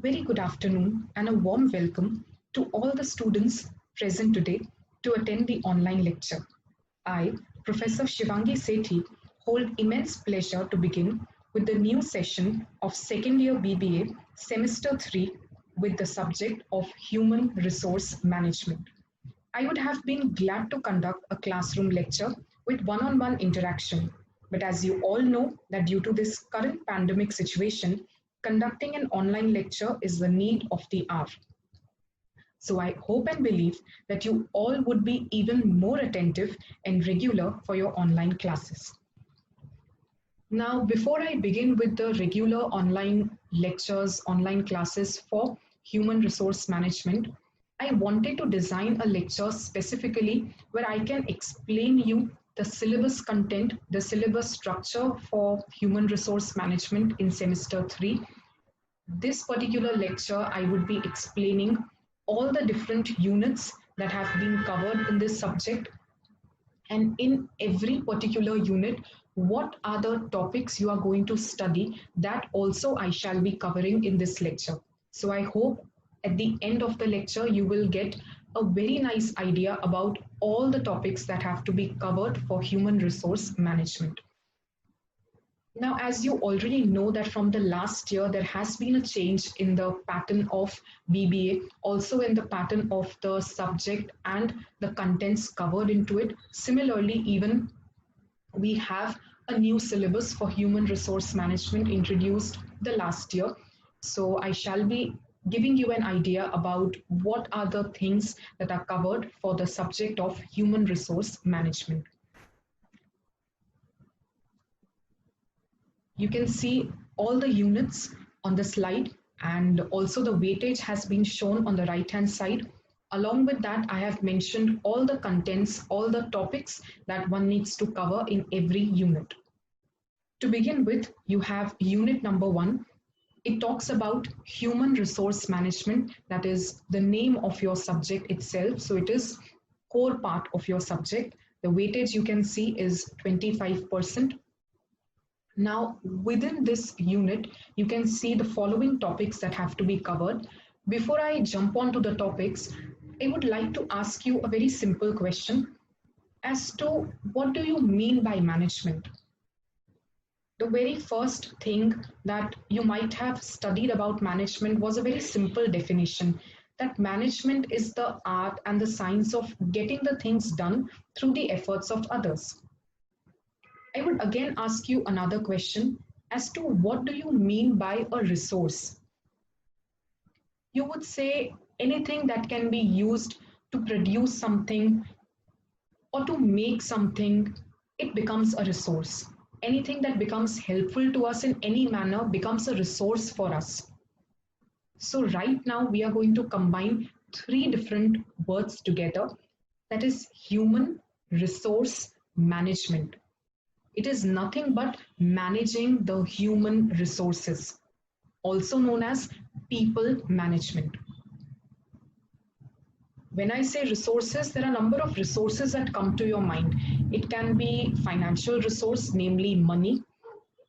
very good afternoon and a warm welcome to all the students present today to attend the online lecture. I, Professor Shivangi Sethi, hold immense pleasure to begin with the new session of second year BBA semester 3 with the subject of human resource management. I would have been glad to conduct a classroom lecture with one-on-one interaction, but as you all know that due to this current pandemic situation, conducting an online lecture is the need of the hour. So I hope and believe that you all would be even more attentive and regular for your online classes. Now, before I begin with the regular online lectures, online classes for human resource management, I wanted to design a lecture specifically where I can explain you the syllabus content, the syllabus structure for human resource management in semester 3. This particular lecture, I would be explaining all the different units that have been covered in this subject. And in every particular unit, what are the topics you are going to study, that also I shall be covering in this lecture. So I hope at the end of the lecture, you will get a very nice idea about all the topics that have to be covered for human resource management. Now, as you already know that from the last year, there has been a change in the pattern of BBA, also in the pattern of the subject and the contents covered into it. Similarly, even we have a new syllabus for human resource management introduced the last year. So I shall be giving you an idea about what are the things that are covered for the subject of human resource management. You can see all the units on the slide, and also the weightage has been shown on the right hand side. Along with that, I have mentioned all the contents, all the topics that one needs to cover in every unit. To begin with, you have unit number 1. It talks about human resource management. That is the name of your subject itself. So it is core part of your subject. The weightage you can see is 25%. Now, within this unit, you can see the following topics that have to be covered. Before I jump on to the topics, I would like to ask you a very simple question as to what do you mean by management? The very first thing that you might have studied about management was a very simple definition, that management is the art and the science of getting the things done through the efforts of others. I would again ask you another question as to what do you mean by a resource? You would say anything that can be used to produce something or to make something, it becomes a resource. Anything that becomes helpful to us in any manner becomes a resource for us. So right now we are going to combine 3 different words together. That is human resource management. It is nothing but managing the human resources, also known as people management. When I say resources, there are a number of resources that come to your mind. It can be financial resource, namely money.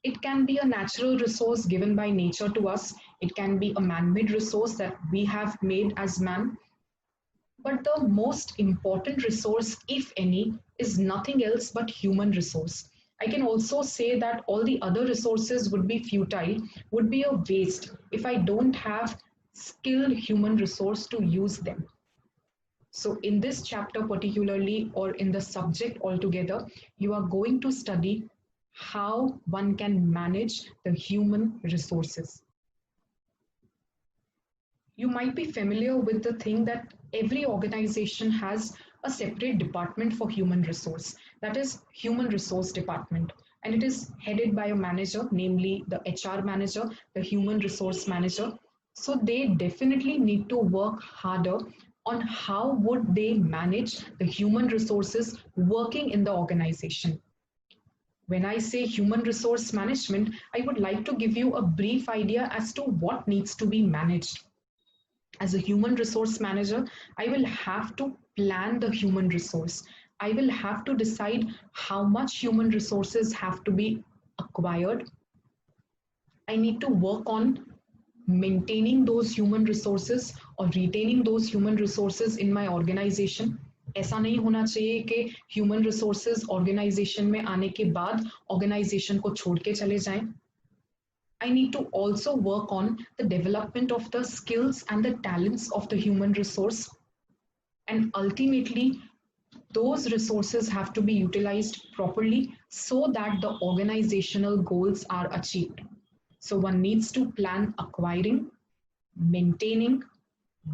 It can be a natural resource given by nature to us. It can be a man-made resource that we have made as man. But the most important resource, if any, is nothing else but human resource. I can also say that all the other resources would be futile, would be a waste if I don't have skilled human resource to use them. So in this chapter particularly, or in the subject altogether, you are going to study how one can manage the human resources. You might be familiar with the thing that every organization has a separate department for human resource, that is human resource department, and it is headed by a manager, namely the HR manager, the human resource manager. So they definitely need to work harder on how would they manage the human resources working in the organization. When I say human resource management, I would like to give you a brief idea as to what needs to be managed. As a human resource manager, I will have to plan the human resource. I will have to decide how much human resources have to be acquired. I need to work on maintaining those human resources or retaining those human resources in my organization. ऐसा नहीं होना चाहिए कि human resources organisation में आने के बाद organisation को छोड़ के चले जाएं. I need to also work on the development of the skills and the talents of the human resource. And ultimately, those resources have to be utilized properly so that the organizational goals are achieved. So one needs to plan acquiring, maintaining,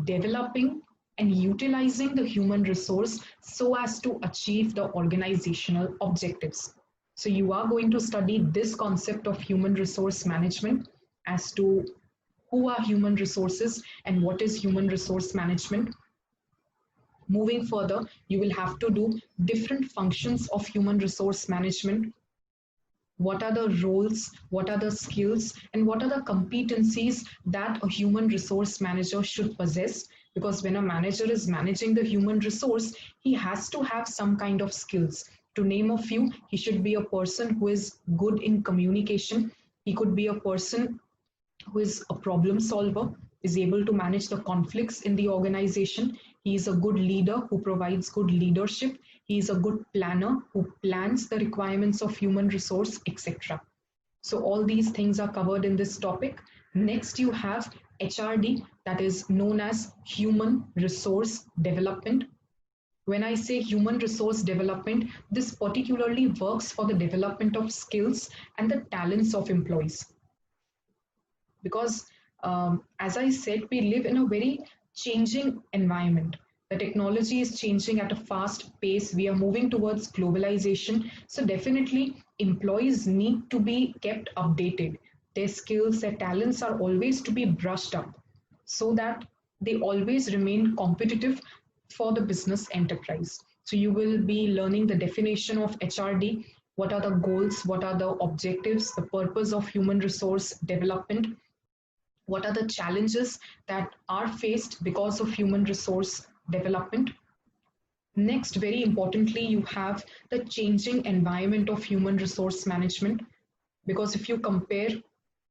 developing, and utilizing the human resource so as to achieve the organizational objectives. So you are going to study this concept of human resource management as to who are human resources and what is human resource management. Moving further, you will have to do different functions of human resource management. What are the roles, what are the skills, and what are the competencies that a human resource manager should possess? Because when a manager is managing the human resource, he has to have some kind of skills. To name a few, he should be a person who is good in communication. He could be a person who is a problem solver, is able to manage the conflicts in the organization. He is a good leader who provides good leadership. He is a good planner who plans the requirements of human resource, etc. So all these things are covered in this topic. Next, you have HRD, that is known as Human Resource Development. When I say human resource development, this particularly works for the development of skills and the talents of employees. Because as I said, we live in a very changing environment. The technology is changing at a fast pace. We are moving towards globalization. So definitely employees need to be kept updated. Their skills, their talents are always to be brushed up so that they always remain competitive for the business enterprise. So you will be learning the definition of HRD, what are the goals, what are the objectives, the purpose of human resource development, what are the challenges that are faced because of human resource development. Next, very importantly, you have the changing environment of human resource management. Because if you compare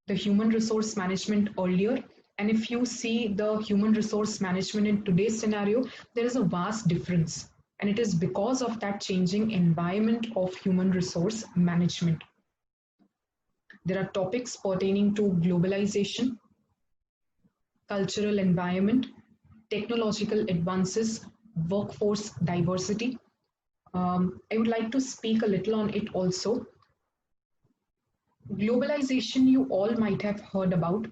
the human resource management earlier, and if you see the human resource management in today's scenario, there is a vast difference. And it is because of that changing environment of human resource management. There are topics pertaining to globalization, cultural environment, technological advances, workforce diversity. I would like to speak a little on it also. Globalization, you all might have heard about,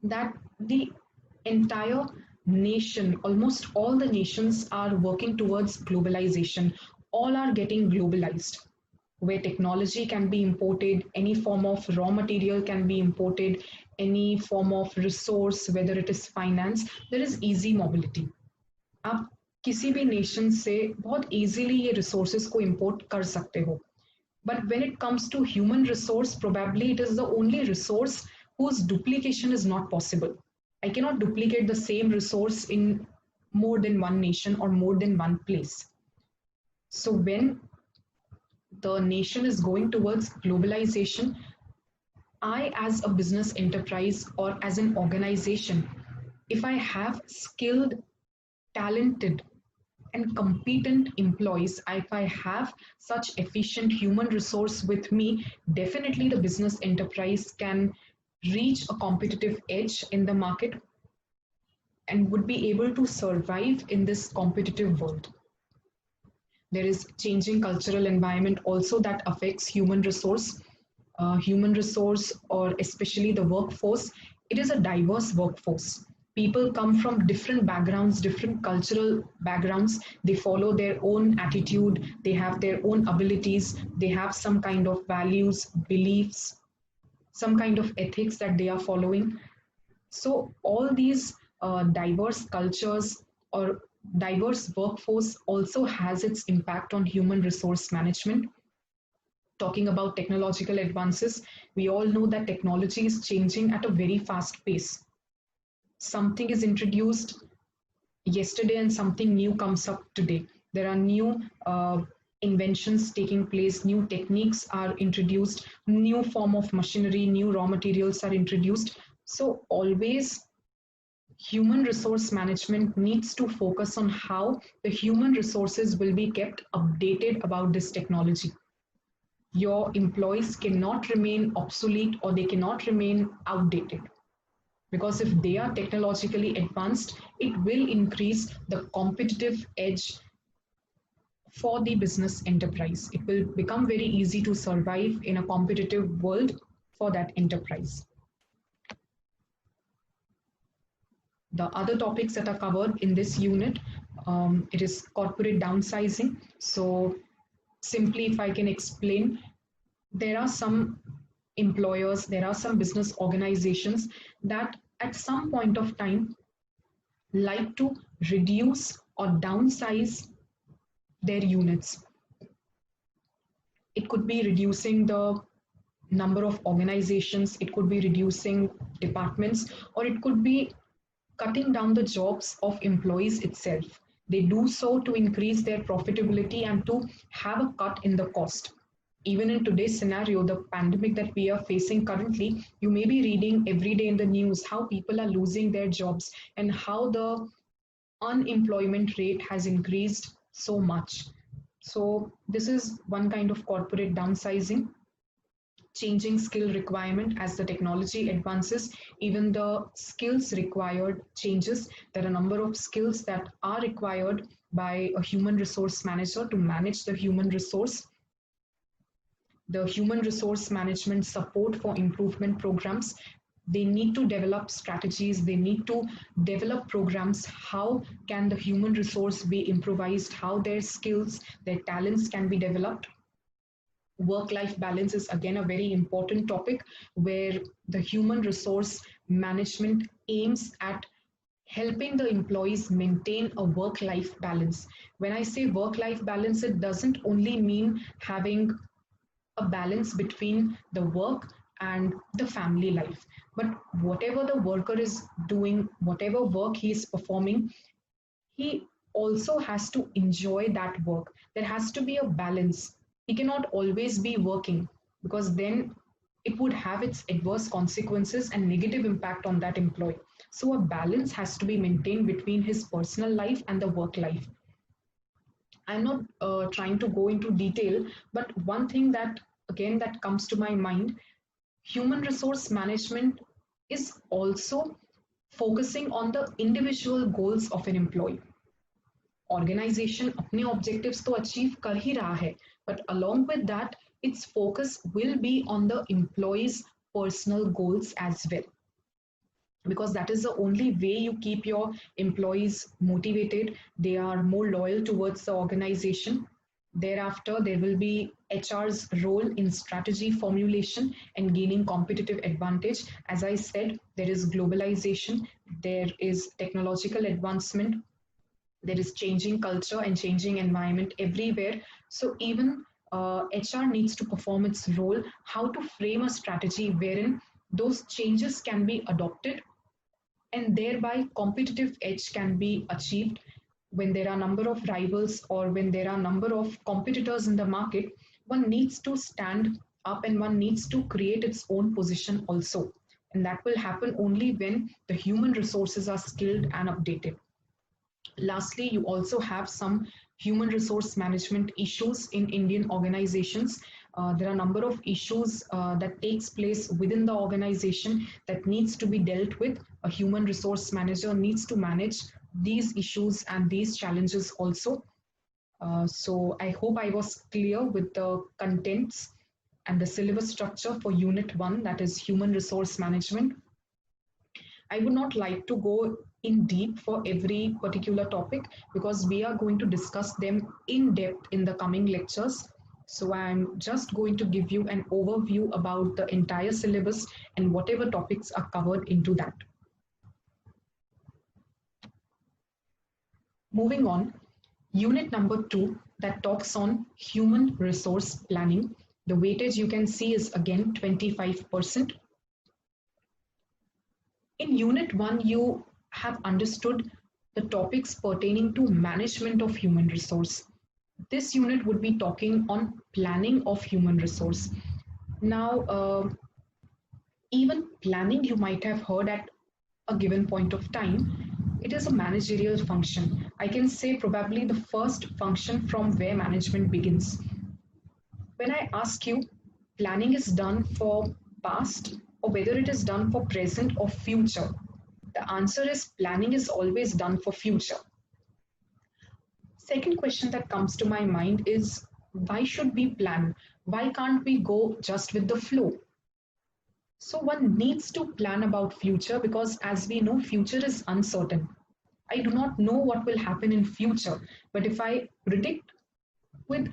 that the entire nation, almost all the nations are working towards globalization. All are getting globalized, where technology can be imported, any form of raw material can be imported, any form of resource, whether it is finance, there is easy mobility. आप किसी भी nation से बहुत easily ये resources को import कर सकते हो. But when it comes to human resource, probably it is the only resource whose duplication is not possible. I cannot duplicate the same resource in more than one nation or more than one place. So when the nation is going towards globalization, I as a business enterprise or as an organization, if I have skilled, talented, and competent employees, if I have such efficient human resource with me, definitely the business enterprise can reach a competitive edge in the market and would be able to survive in this competitive world. There is changing cultural environment also that affects human resource. Human resource, or especially the workforce, it is a diverse workforce. People come from different backgrounds, different cultural backgrounds. They follow their own attitude. They have their own abilities. They have some kind of values, beliefs, some kind of ethics that they are following. So all these diverse cultures or diverse workforce also has its impact on human resource management. Talking about technological advances, we all know that technology is changing at a very fast pace. Something is introduced yesterday and something new comes up today. There are new inventions taking place, new techniques are introduced, new form of machinery, new raw materials are introduced. So always human resource management needs to focus on how the human resources will be kept updated about this technology. Your employees cannot remain obsolete or they cannot remain outdated, because if they are technologically advanced, it will increase the competitive edge for the business enterprise. It will become very easy to survive in a competitive world for that enterprise. The other topics that are covered in this unit, it is corporate downsizing. So simply, if I can explain, there are some employers, there are some business organizations that at some point of time like to reduce or downsize their units. It could be reducing the number of organizations, it could be reducing departments, or it could be cutting down the jobs of employees itself. They do so to increase their profitability and to have a cut in the cost. Even in today's scenario, the pandemic that we are facing currently, you may be reading every day in the news how people are losing their jobs and how the unemployment rate has increased so much. So this is one kind of corporate downsizing. Changing skill requirement as the technology advances, even the skills required changes. There are a number of skills that are required by a human resource manager to manage the human resource. The human resource management support for improvement programs, they need to develop strategies, they need to develop programs. How can the human resource be improvised? How their skills, their talents can be developed? Work-life balance is again a very important topic where the human resource management aims at helping the employees maintain a work-life balance. When I say work-life balance, it doesn't only mean having a balance between the work and the family life, but whatever the worker is doing, whatever work he is performing, he also has to enjoy that work. There has to be a balance. He cannot always be working, because then it would have its adverse consequences and negative impact on that employee. So a balance has to be maintained between his personal life and the work life. I'm not trying to go into detail, but one thing that again that comes to my mind, human resource management is also focusing on the individual goals of an employee. Organization अपने objectives तो achieve कर ही रहा है, but along with that, its focus will be on the employee's personal goals as well. Because that is the only way you keep your employees motivated. They are more loyal towards the organization. Thereafter, there will be HR's role in strategy formulation and gaining competitive advantage. As I said, there is globalization, there is technological advancement, there is changing culture and changing environment everywhere. So even HR needs to perform its role, how to frame a strategy wherein those changes can be adopted and thereby competitive edge can be achieved. When there are a number of rivals or when there are a number of competitors in the market, one needs to stand up and one needs to create its own position also. And that will happen only when the human resources are skilled and updated. Lastly, you also have some human resource management issues in Indian organizations. There are a number of issues that takes place within the organization that needs to be dealt with. A human resource manager needs to manage these issues and these challenges also. So I hope I was clear with the contents and the syllabus structure for Unit 1, that is Human Resource Management. I would not like to go in deep for every particular topic because we are going to discuss them in depth in the coming lectures. So I'm just going to give you an overview about the entire syllabus and whatever topics are covered into that. Moving on, unit number 2 that talks on human resource planning. The weightage you can see is again 25%. In unit 1, you have understood the topics pertaining to management of human resource. This unit would be talking on planning of human resource. Now, Even planning, you might have heard at a given point of time, it is a managerial function. I can say probably the first function from where management begins. When I ask you, planning is done for past or whether it is done for present or future, the answer is planning is always done for future. Second question that comes to my mind is, why should we plan? Why can't we go just with the flow? So one needs to plan about future because as we know, future is uncertain. I do not know what will happen in future, but if I predict with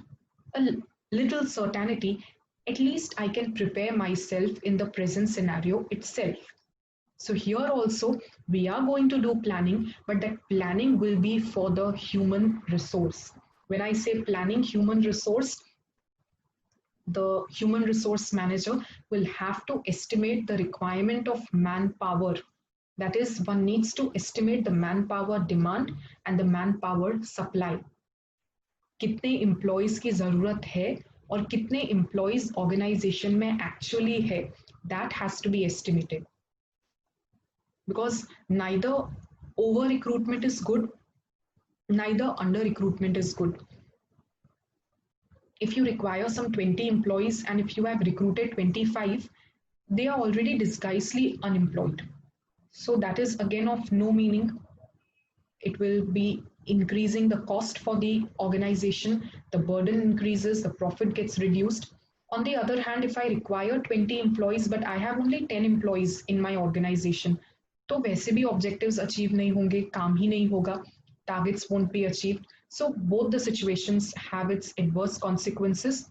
a little certainty, at least I can prepare myself in the present scenario itself. So here also we are going to do planning, but that planning will be for the human resource. When I say planning human resource, the human resource manager will have to estimate the requirement of manpower. That is, one needs to estimate the manpower demand and the manpower supply. कितने employees की ज़रूरत है और कितने employees organization में actually है, that has to be estimated. Because neither over recruitment is good, neither under recruitment is good. If you require some 20 employees and if you have recruited 25, they are already disguisedly unemployed. So that is again of no meaning. It will be increasing the cost for the organization, the burden increases, the profit gets reduced. On the other hand, if I require 20 employees but I have only 10 employees in my organization, तो वैसे भी objectives achieve नहीं होंगे, काम ही नहीं होगा, targets won't be achieved. So both the situations have its adverse consequences.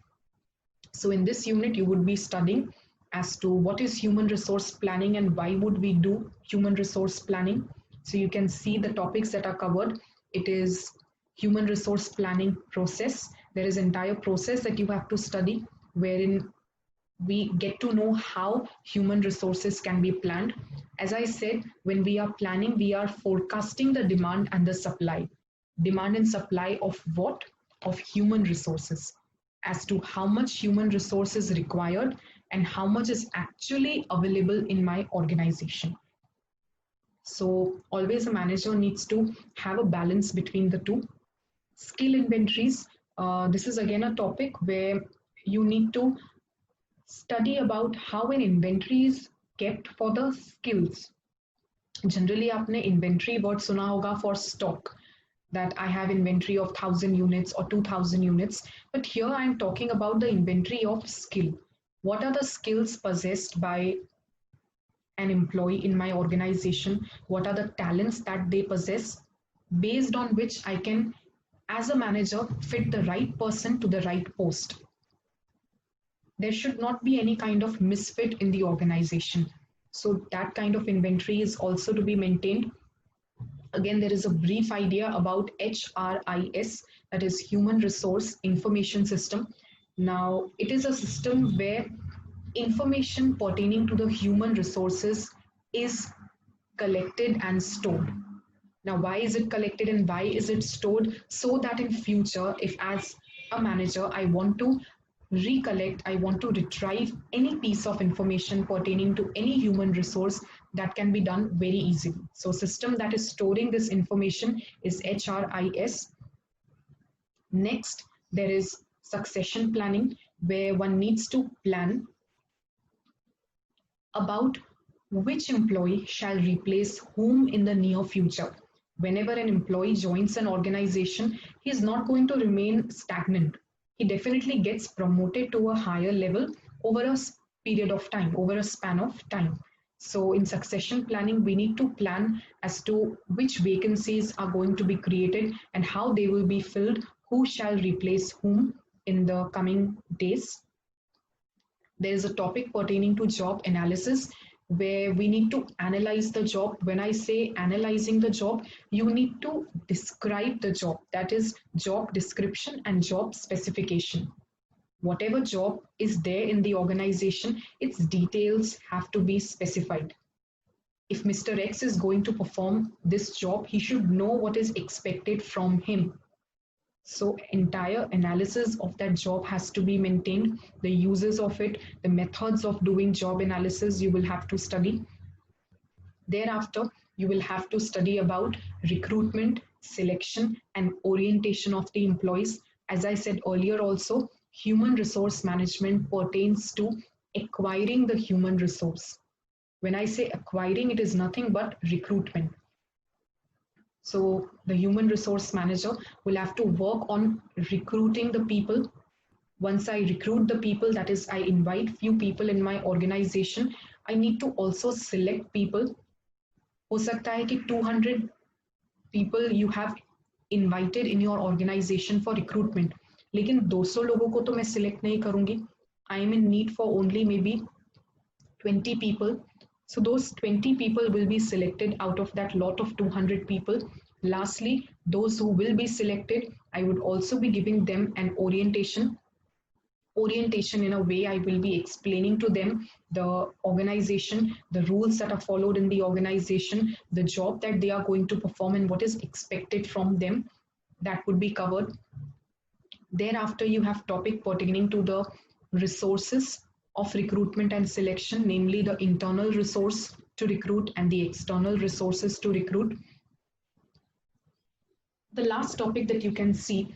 So in this unit, you would be studying as to what is human resource planning and why would we do human resource planning. So you can see the topics that are covered. It is human resource planning process. There is entire process that you have to study wherein we get to know how human resources can be planned. As I said, when we are planning, we are forecasting the demand and the supply. Demand and supply of what? Of human resources, as to how much human resource is required and how much is actually available in my organization. So always a manager needs to have a balance between the two. Skill inventories. This is again a topic where you need to study about how an inventory is kept for the skills. Generally, आपने inventory word सुना होगा for stock, that I have inventory of 1,000 units or 2,000 units. But here I'm talking about the inventory of skill. What are the skills possessed by an employee in my organization? What are the talents that they possess, based on which I can, as a manager, fit the right person to the right post? There should not be any kind of misfit in the organization. So that kind of inventory is also to be maintained. Again, there is a brief idea about HRIS, that is Human Resource Information System. Now, it is a system where information pertaining to the human resources is collected and stored. Now, why is it collected and why is it stored? So that in future, if as a manager, I want to recollect, I want to retrieve any piece of information pertaining to any human resource, that can be done very easily. So system that is storing this information is HRIS. Next, there is succession planning, where one needs to plan about which employee shall replace whom in the near future. Whenever an employee joins an organization, he is not going to remain stagnant. He definitely gets promoted to a higher level over a period of time, over a span of time. So in succession planning, we need to plan as to which vacancies are going to be created and how they will be filled, who shall replace whom in the coming days. There is a topic pertaining to job analysis, where we need to analyze the job. When I say analyzing the job, you need to describe the job, that is job description and job specification. Whatever job is there in the organization, its details have to be specified. If Mr. X is going to perform this job, he should know what is expected from him. So entire analysis of that job has to be maintained, the uses of it, the methods of doing job analysis you will have to study. Thereafter, you will have to study about recruitment, selection, and orientation of the employees. As I said earlier also, human resource management pertains to acquiring the human resource. When I say acquiring, it is nothing but recruitment. So the human resource manager will have to work on recruiting the people. Once I recruit the people, that is, I invite few people in my organization, I need to also select people. हो सकता है कि 200 people you have invited in your organization for recruitment, लेकिन 200 लोगों को तो मैं select नहीं करूंगी. I am in need for only maybe 20 people. So those 20 people will be selected out of that lot of 200 people. Lastly, those who will be selected, I would also be giving them an orientation in a way. I will be explaining to them the organization, the rules that are followed in the organization, the job that they are going to perform, and what is expected from them. That would be covered. Thereafter, you have topic pertaining to the resources of recruitment and selection, namely the internal resource to recruit and the external resources to recruit. The last topic that you can see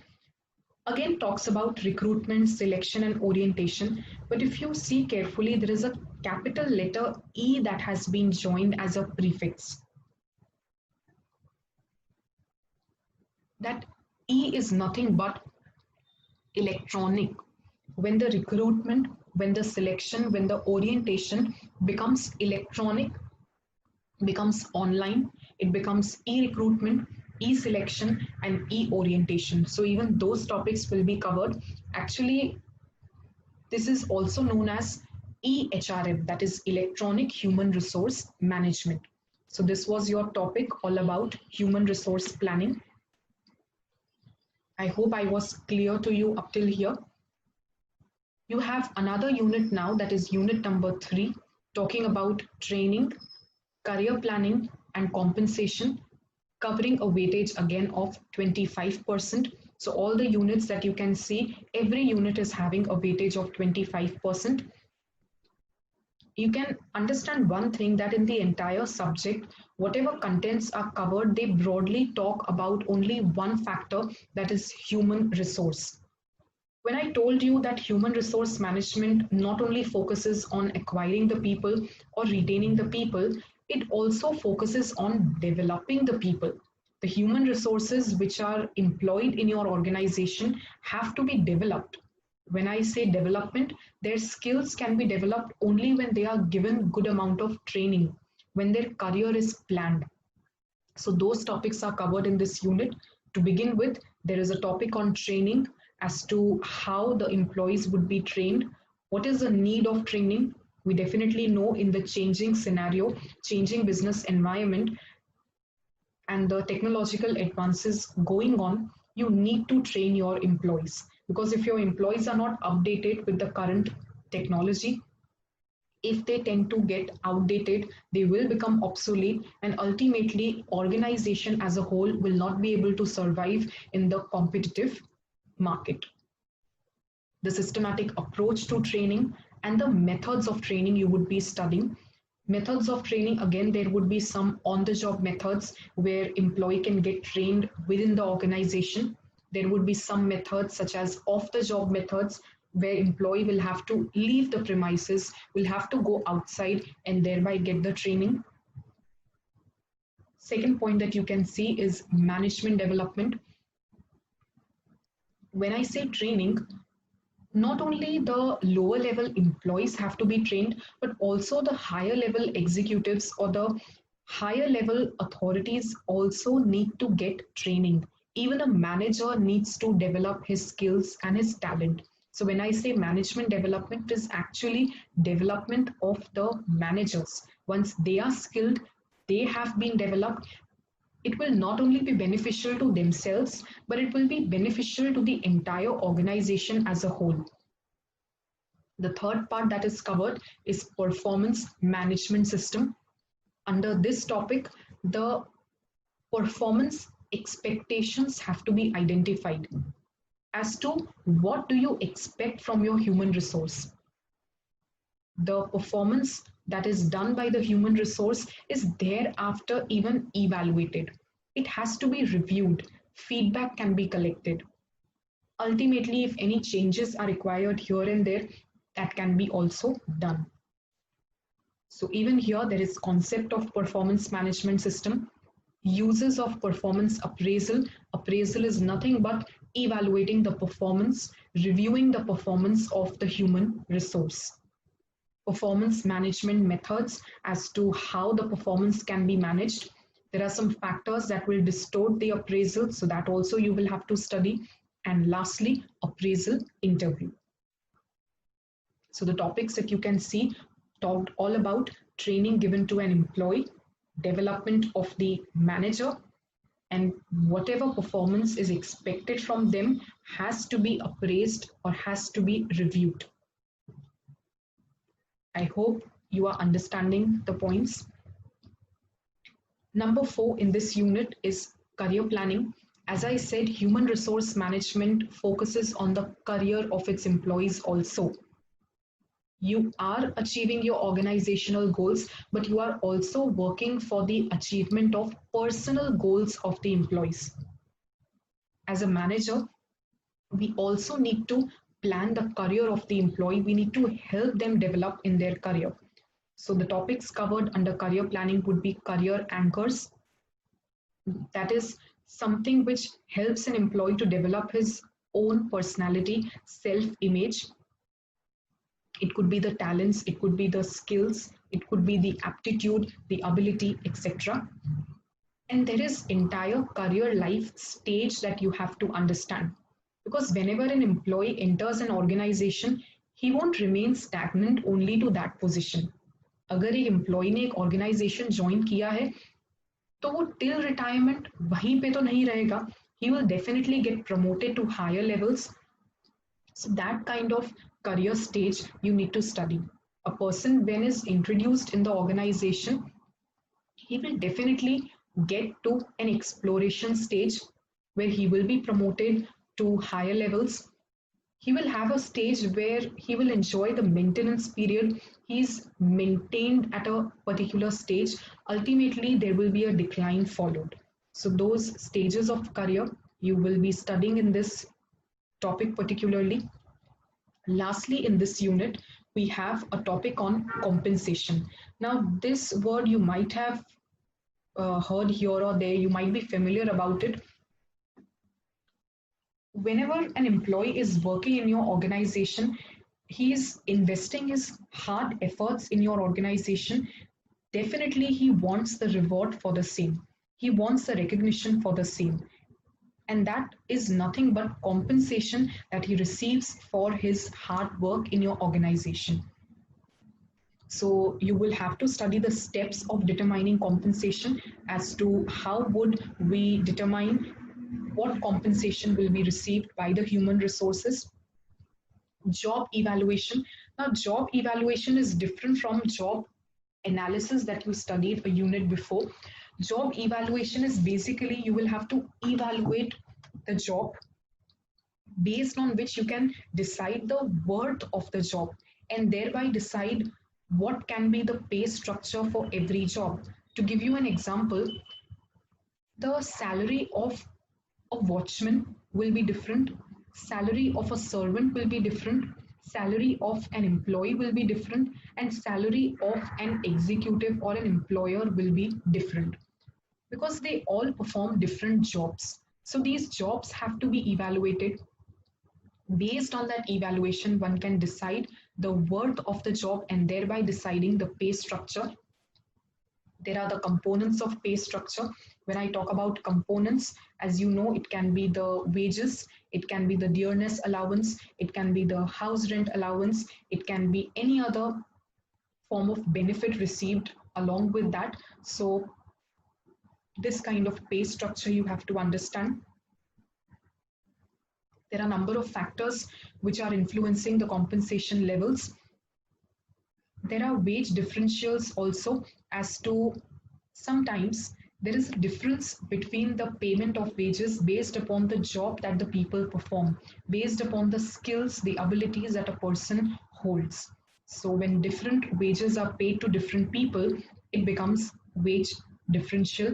again talks about recruitment, selection, and orientation. But if you see carefully, there is a capital letter E that has been joined as a prefix. That E is nothing but electronic. When the recruitment, when the selection, when the orientation becomes electronic, becomes online, it becomes e-recruitment, e-selection, and e-orientation. So even those topics will be covered. Actually, this is also known as EHRM, that is Electronic Human Resource Management. So this was your topic all about human resource planning. I hope I was clear to you up till here. You have another unit now, that is unit number 3, talking about training, career planning, and compensation, covering a weightage again of 25%. So all the units that you can see, every unit is having a weightage of 25%. You can understand one thing, that in the entire subject, whatever contents are covered, they broadly talk about only one factor, that is human resource. When I told you that human resource management not only focuses on acquiring the people or retaining the people, it also focuses on developing the people. The human resources which are employed in your organization have to be developed. When I say development, their skills can be developed only when they are given good amount of training, when their career is planned. So those topics are covered in this unit. To begin with, there is a topic on training as to how the employees would be trained. What is the need of training? We definitely know in the changing scenario, changing business environment, and the technological advances going on, you need to train your employees. Because if your employees are not updated with the current technology, if they tend to get outdated, they will become obsolete, and ultimately organization as a whole will not be able to survive in the competitive market. The systematic approach to training and the methods of training you would be studying. Methods of training, again, there would be some on-the-job methods where employee can get trained within the organization. There would be some methods such as off-the-job methods where employee will have to leave the premises, will have to go outside and thereby get the training. Second point that you can see is management development. When I say training, not only the lower level employees have to be trained, but also the higher level executives or the higher level authorities also need to get training. Even a manager needs to develop his skills and his talent. So when I say management development, it is actually development of the managers. Once they are skilled, they have been developed, it will not only be beneficial to themselves, but it will be beneficial to the entire organization as a whole. The third part that is covered is performance management system. Under this topic, the performance expectations have to be identified. as to what do you expect from your human resource. The performance that is done by the human resource is thereafter even evaluated. It has to be reviewed. Feedback can be collected. Ultimately, if any changes are required here and there, that can be also done. So even here, there is concept of performance management system, uses of performance appraisal. Appraisal is nothing but evaluating the performance, reviewing the performance of the human resource. Performance management methods as to how the performance can be managed. There are some factors that will distort the appraisal, so that also you will have to study. And lastly, appraisal interview. So the topics that you can see talked all about training given to an employee, development of the manager, and whatever performance is expected from them has to be appraised or has to be reviewed. I hope you are understanding the points. Number 4 in this unit is career planning. As I said, human resource management focuses on the career of its employees also. You are achieving your organizational goals, but you are also working for the achievement of personal goals of the employees. As a manager, we also need to plan the career of the employee. We need to help them develop in their career. So the topics covered under career planning would be career anchors. That is something which helps an employee to develop his own personality, self-image. It could be the talents, it could be the skills, it could be the aptitude, the ability, etc. And there is entire career life stage that you have to understand. Because whenever an employee enters an organization, he won't remain stagnant only to that position. अगर एक employ ने एक organisation join किया है तो वो till retirement वहीं पे तो नहीं रहेगा. He will definitely get promoted to higher levels. So that kind of career stage you need to study. A person when is introduced in the organization, he will definitely get to an exploration stage where he will be promoted to higher levels. He will have a stage where he will enjoy the maintenance period. He's maintained at a particular stage. Ultimately, there will be a decline followed. So those stages of career you will be studying in this topic particularly. Lastly, in this unit, we have a topic on compensation. Now, this word you might have heard here or there, you might be familiar about it. Whenever an employee is working in your organization, he is investing his hard efforts in your organization. Definitely, he wants the reward for the same. He wants the recognition for the same. And that is nothing but compensation that he receives for his hard work in your organization. So you will have to study the steps of determining compensation as to how would we determine what compensation will be received by the human resources. Job evaluation. Now, job evaluation is different from job analysis that you studied a unit before. Job evaluation is basically you will have to evaluate the job based on which you can decide the worth of the job and thereby decide what can be the pay structure for every job. To give you an example, the salary of a watchman will be different, salary of a servant will be different, salary of an employee will be different, and salary of an executive or an employer will be different because they all perform different jobs. So these jobs have to be evaluated. Based on that evaluation, one can decide the worth of the job and thereby deciding the pay structure. There are the components of pay structure. When I talk about components, as you know, it can be the wages, it can be the dearness allowance, it can be the house rent allowance, it can be any other form of benefit received along with that. So this kind of pay structure you have to understand. There are a number of factors which are influencing the compensation levels. There are wage differentials also, as to sometimes There is a difference between the payment of wages based upon the job that the people perform, based upon the skills, the abilities that a person holds. So when different wages are paid to different people, it becomes wage differential.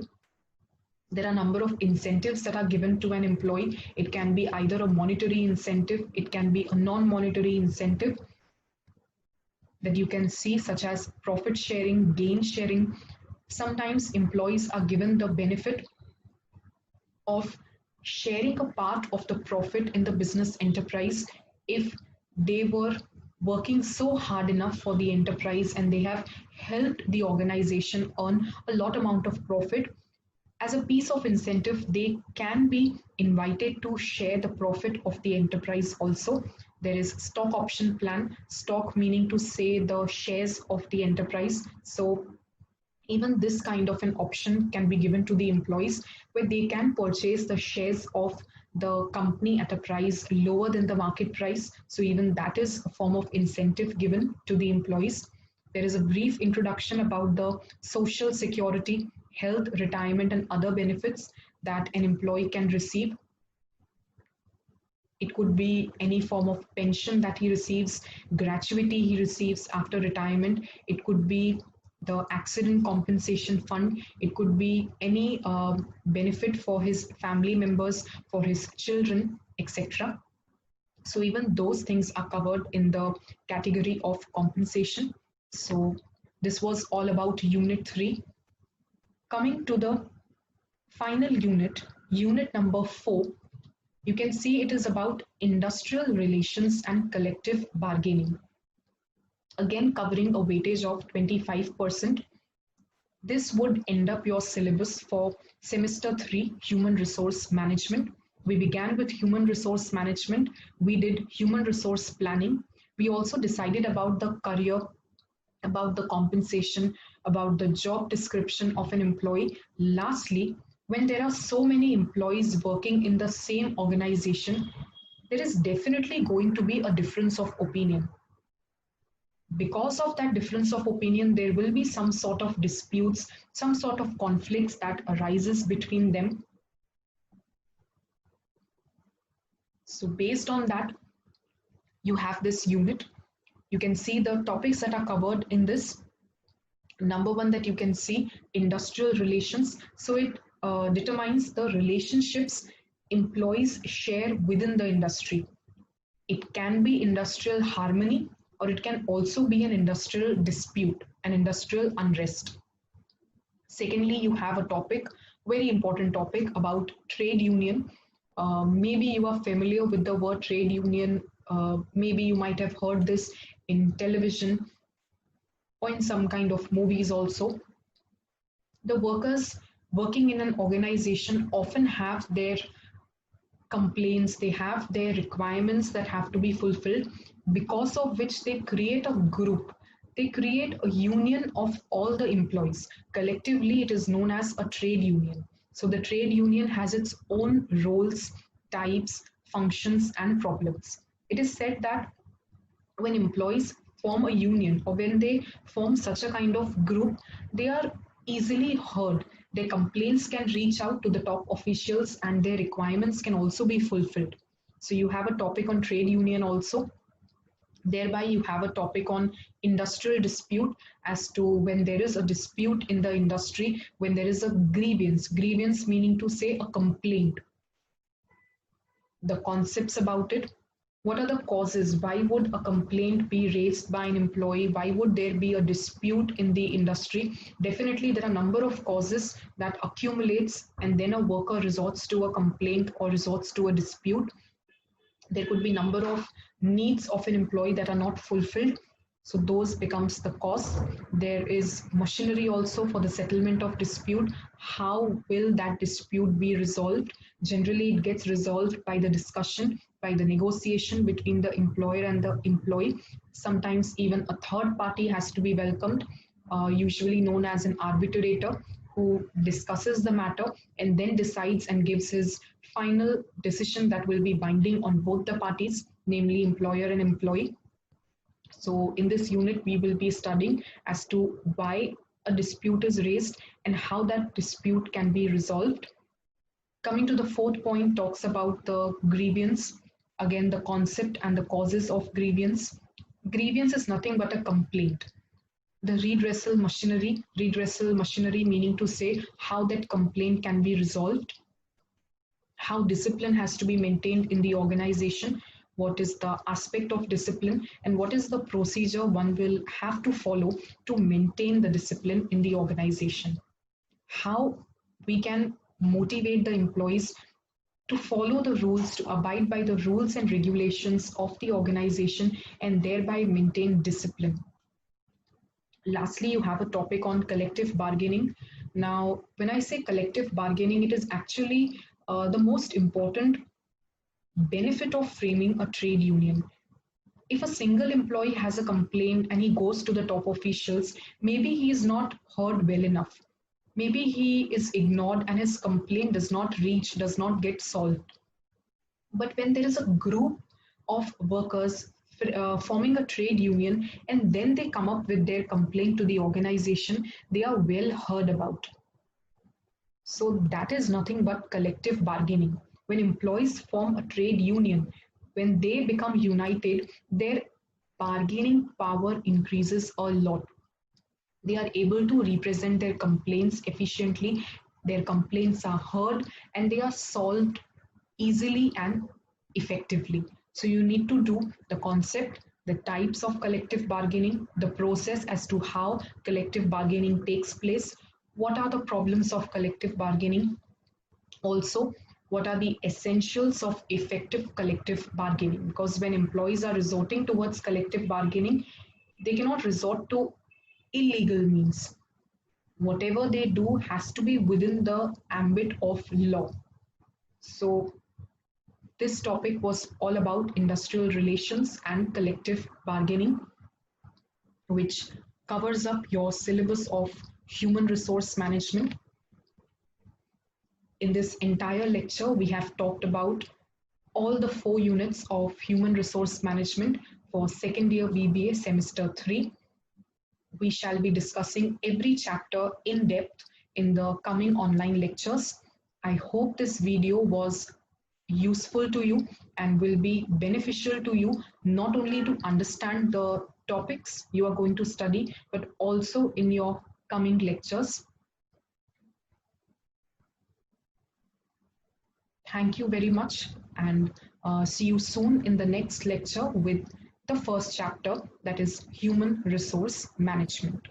There are a number of incentives that are given to an employee. It can be either a monetary incentive, it can be a non-monetary incentive that you can see, such as profit sharing, gain sharing. Sometimes employees are given the benefit of sharing a part of the profit in the business enterprise if they were working so hard enough for the enterprise and they have helped the organization earn a lot amount of profit. As a piece of incentive, they can be invited to share the profit of the enterprise also. There is stock option plan, stock meaning to say the shares of the enterprise. So even this kind of an option can be given to the employees where they can purchase the shares of the company at a price lower than the market price. So even that is a form of incentive given to the employees. There is a brief introduction about the social security, health, retirement, and other benefits that an employee can receive. It could be any form of pension that he receives, gratuity he receives after retirement. It could be the accident compensation fund. It could be any benefit for his family members, for his children, etc. So even those things are covered in the category of compensation. So this was all about Unit 3. Coming to the final unit, unit number 4, you can see it is about industrial relations and collective bargaining. Again, covering a weightage of 25%. This would end up your syllabus for semester 3, human resource management. We began with human resource management. We did human resource planning. We also decided about the career, about the compensation, about the job description of an employee. Lastly, when there are so many employees working in the same organization, there is definitely going to be a difference of opinion. Because of that difference of opinion, there will be some sort of disputes, some sort of conflicts that arises between them. So based on that, you have this unit. You can see the topics that are covered in this. Number one that you can see, industrial relations. So it determines the relationships employees share within the industry. It can be industrial harmony, or it can also be an industrial dispute, an industrial unrest. Secondly, you have a topic, very important topic about trade union. Maybe you are familiar with the word trade union. Maybe you might have heard this in television or in some kind of movies also. The workers working in an organization often have their complaints, they have their requirements that have to be fulfilled, because of which they create a group. They create a union of all the employees. Collectively, it is known as a trade union. So the trade union has its own roles, types, functions, and problems. It is said that when employees form a union or when they form such a kind of group, they are easily heard. Their complaints can reach out to the top officials and their requirements can also be fulfilled. So you have a topic on trade union also. Thereby you have a topic on industrial dispute, as to when there is a dispute in the industry, when there is a grievance meaning to say a complaint. The concepts about it. What are the causes? Why would a complaint be raised by an employee? Why would there be a dispute in the industry? Definitely there are a number of causes that accumulates and then a worker resorts to a complaint or resorts to a dispute. There could be number of needs of an employee that are not fulfilled. So those becomes the cause. There is machinery also for the settlement of dispute. How will that dispute be resolved? Generally, it gets resolved by the discussion, by the negotiation between the employer and the employee. Sometimes even a third party has to be welcomed, usually known as an arbitrator, who discusses the matter and then decides and gives his final decision that will be binding on both the parties, namely employer and employee. So in this unit, we will be studying as to why a dispute is raised and how that dispute can be resolved. Coming to the fourth point, talks about the grievance. Again, the concept and the causes of grievance. Grievance is nothing but a complaint. The redressal machinery meaning to say how that complaint can be resolved, how discipline has to be maintained in the organization, what is the aspect of discipline, and what is the procedure one will have to follow to maintain the discipline in the organization. How we can motivate the employees to follow the rules, to abide by the rules and regulations of the organization, and thereby maintain discipline. Lastly, you have a topic on collective bargaining. Now, when I say collective bargaining, it is actually the most important benefit of framing a trade union. If a single employee has a complaint and he goes to the top officials, maybe he is not heard well enough. Maybe he is ignored and his complaint does not reach, does not get solved. But when there is a group of workers forming a trade union and then they come up with their complaint to the organization, they are well heard about. So that is nothing but collective bargaining. When employees form a trade union, when they become united, their bargaining power increases a lot. They are able to represent their complaints efficiently, their complaints are heard, and they are solved easily and effectively. So you need to do the concept, the types of collective bargaining, the process as to how collective bargaining takes place, what are the problems of collective bargaining, also what are the essentials of effective collective bargaining. Because when employees are resorting towards collective bargaining, they cannot resort to illegal means. Whatever they do has to be within the ambit of law. So this topic was all about industrial relations and collective bargaining, which covers up your syllabus of human resource management. In this entire lecture, we have talked about all the 4 units of human resource management for second year BBA semester 3. We shall be discussing every chapter in depth in the coming online lectures. I hope this video was useful to you and will be beneficial to you, not only to understand the topics you are going to study, but also in your coming lectures. Thank you very much, and see you soon in the next lecture with the first chapter, that is human resource management.